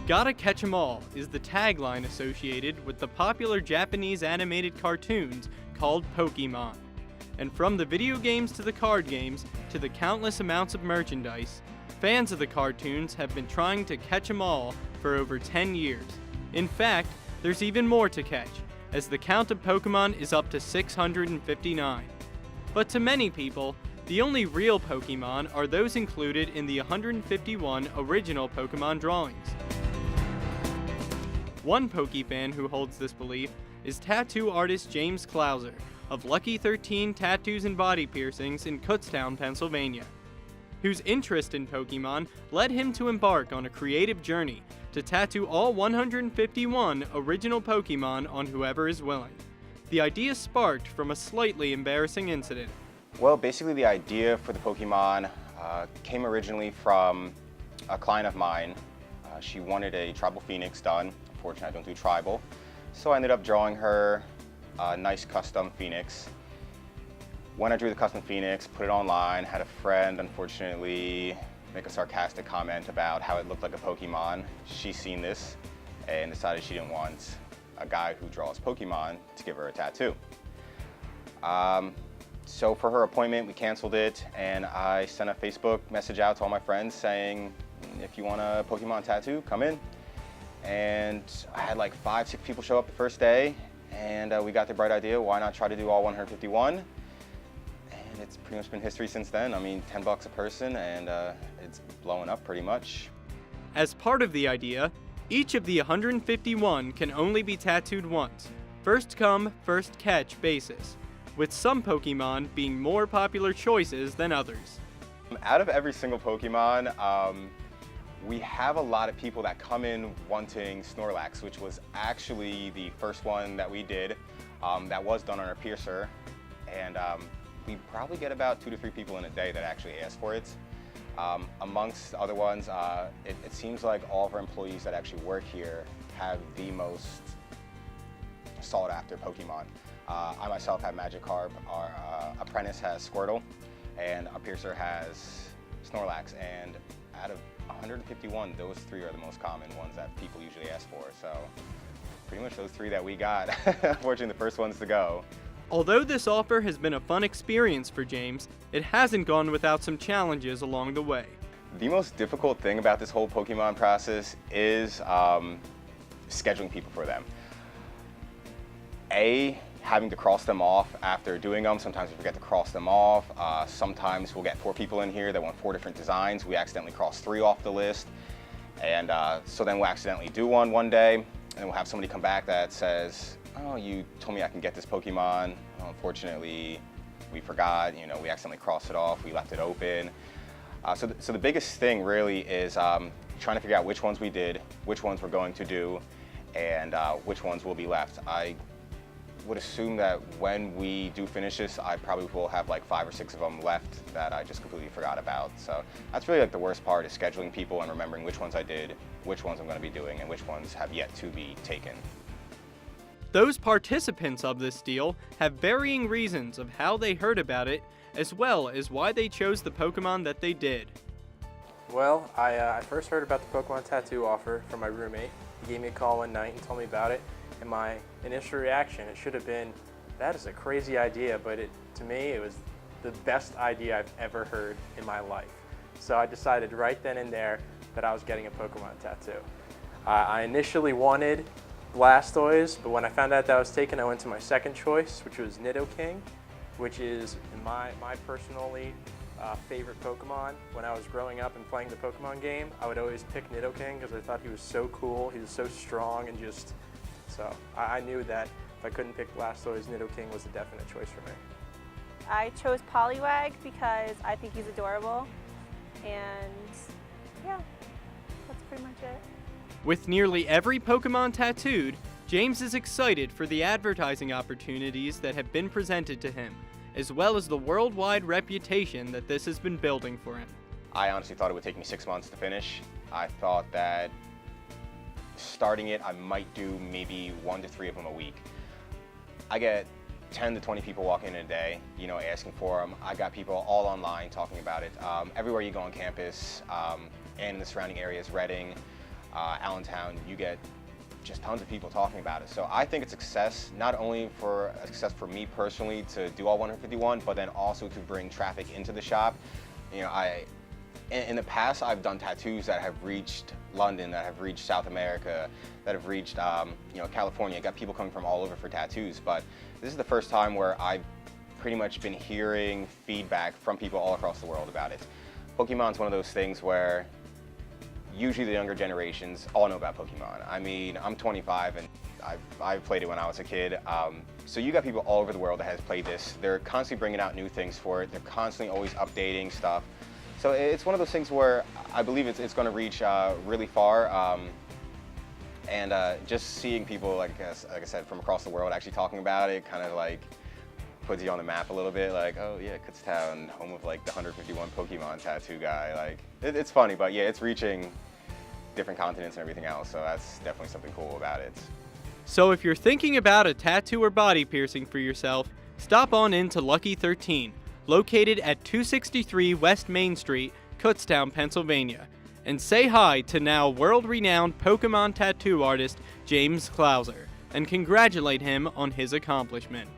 Gotta catch 'em all is the tagline associated with the popular Japanese animated cartoons called Pokemon. And from the video games to the card games to the countless amounts of merchandise, fans of the cartoons have been trying to catch 'em all for over 10 years. In fact, there's even more to catch, as the count of Pokemon is up to 659. But to many people, the only real Pokemon are those included in the 151 original Pokemon drawings. One Pokefan who holds this belief is tattoo artist James Clouser of Lucky 13 Tattoos and Body Piercings in Kutztown, Pennsylvania, whose interest in Pokemon led him to embark on a creative journey to tattoo all 151 original Pokemon on whoever is willing. The idea sparked from a slightly embarrassing incident. Well, basically the idea for the Pokemon came originally from a client of mine. She wanted a Tribal Phoenix done. Unfortunately, I don't do Tribal. So I ended up drawing her a nice custom Phoenix. When I drew the custom Phoenix, put it online, had a friend, unfortunately, make a sarcastic comment about how it looked like a Pokemon. She's seen this and decided she didn't want a guy who draws Pokemon to give her a tattoo. So for her appointment, we canceled it, and I sent a Facebook message out to all my friends saying, if you want a Pokemon tattoo, come in. And I had like 5-6 people show up the first day, and we got the bright idea, why not try to do all 151? And it's pretty much been history since then. I mean, $10 a person, and it's blowing up pretty much. As part of the idea, each of the 151 can only be tattooed once, first come, first catch basis, with some Pokemon being more popular choices than others. Out of every single Pokemon, we have a lot of people that come in wanting Snorlax, which was actually the first one that we did that was done on our piercer. And we probably get about 2 to 3 people in a day that actually ask for it. Amongst other ones, it seems like all of our employees that actually work here have the most sought after Pokemon. I myself have Magikarp, our apprentice has Squirtle, and our piercer has Snorlax. And out of 151, those 3 are the most common ones that people usually ask for. So pretty much those 3 that we got, unfortunately the first ones to go. Although this offer has been a fun experience for James, it hasn't gone without some challenges along the way. The most difficult thing about this whole Pokemon process is scheduling people for them. Having to cross them off after doing them. Sometimes we forget to cross them off. Sometimes we'll get 4 people in here that want 4 different designs. We accidentally cross 3 off the list. And so then we'll accidentally do one day, and then we'll have somebody come back that says, oh, you told me I can get this Pokemon. Oh, unfortunately, we forgot. You know, we accidentally crossed it off. We left it open. So the biggest thing really is trying to figure out which ones we did, which ones we're going to do, and which ones will be left. I would assume that when we do finish this, I probably will have like 5 or 6 of them left that I just completely forgot about. So that's really like the worst part, is scheduling people and remembering which ones I did, which ones I'm going to be doing, and which ones have yet to be taken. Those participants of this deal have varying reasons of how they heard about it, as well as why they chose the Pokemon that they did. Well, I first heard about the Pokemon tattoo offer from my roommate. He gave me a call one night and told me about it. And my initial reaction, it should have been, that is a crazy idea, but to me, it was the best idea I've ever heard in my life. So I decided right then and there that I was getting a Pokemon tattoo. I initially wanted Blastoise, but when I found out that was taken, I went to my second choice, which was Nidoking, which is my personally favorite Pokemon. When I was growing up and playing the Pokemon game, I would always pick Nidoking because I thought he was so cool, he was so strong, and just, so I knew that if I couldn't pick Blastoise, Nidoking was a definite choice for me. I chose Poliwag because I think he's adorable, and yeah, that's pretty much it. With nearly every Pokemon tattooed, James is excited for the advertising opportunities that have been presented to him, as well as the worldwide reputation that this has been building for him. I honestly thought it would take me 6 months to finish. I thought that starting it, I might do maybe 1 to 3 of them a week. I get 10 to 20 people walking in a day, you know, asking for them. I got people all online talking about it. Everywhere you go on campus and in the surrounding areas, Reading, Allentown, you get just tons of people talking about it. So I think it's a success, not only for a success for me personally to do all 151, but then also to bring traffic into the shop. You know, in the past, I've done tattoos that have reached London, that have reached South America, that have reached you know, California. Got people coming from all over for tattoos, but this is the first time where I've pretty much been hearing feedback from people all across the world about it. Pokemon's one of those things where usually the younger generations all know about Pokemon. I mean, I'm 25 and I've played it when I was a kid. So you got people all over the world that has played this. They're constantly bringing out new things for it. They're constantly always updating stuff. So it's one of those things where I believe it's going to reach really far. And just seeing people, like I said, from across the world actually talking about it kind of like puts you on the map a little bit. Like, oh yeah, Kutztown, home of like the 151 Pokemon tattoo guy. Like, it's funny, but yeah, it's reaching different continents and everything else. So that's definitely something cool about it. So if you're thinking about a tattoo or body piercing for yourself, stop on into Lucky 13, located at 263 West Main Street, Kutztown, Pennsylvania, and say hi to now world-renowned Pokemon tattoo artist James Clouser, and congratulate him on his accomplishment.